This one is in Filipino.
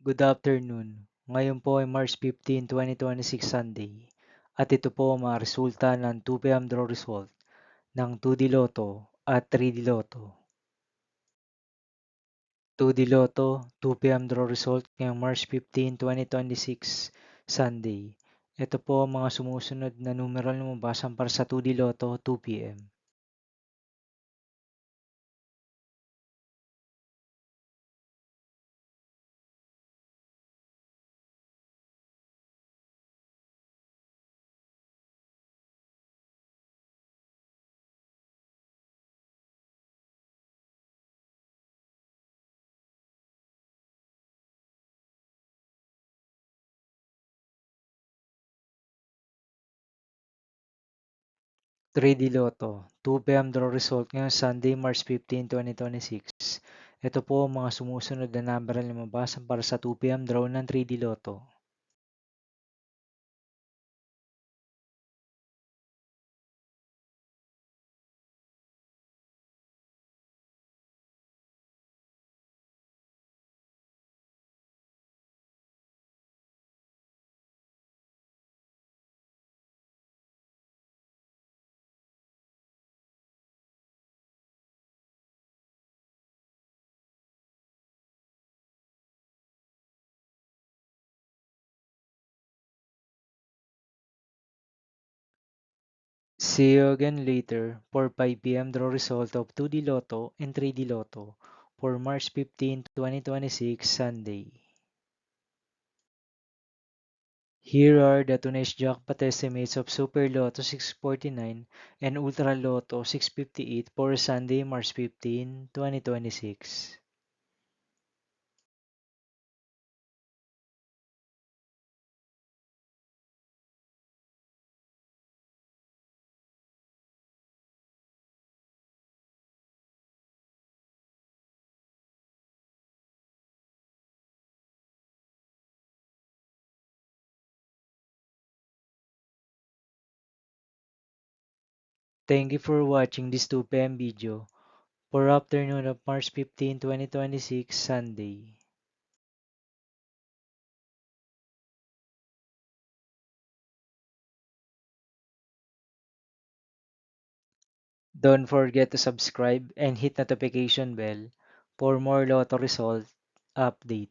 Good afternoon. Ngayon po ay March 15, 2026 Sunday. At ito po ang mga resulta ng 2 p.m. draw result ng 2D Lotto at 3D Lotto. 2D Lotto, 2 p.m. draw result ngayong March 15, 2026 Sunday. Ito po ang mga sumusunod na numeral na mabasan para sa 2D Lotto 2 p.m. 3D Lotto, 2 p.m. draw result ngayong Sunday, March 15, 2026. Ito po ang mga sumusunod na numeral na mabasan para sa 2 p.m. draw ng 3D Lotto. See you again later for 5 p.m. draw result of 2D Lotto and 3D Lotto for March 15, 2026 Sunday. Here are the tonight's jackpot estimates of Super Lotto 649 and Ultra Lotto 658 for Sunday, March 15, 2026. Thank you for watching this 2 p.m. video for afternoon of March 15, 2026 Sunday. Don't forget to subscribe and hit notification bell for more Lotto result update.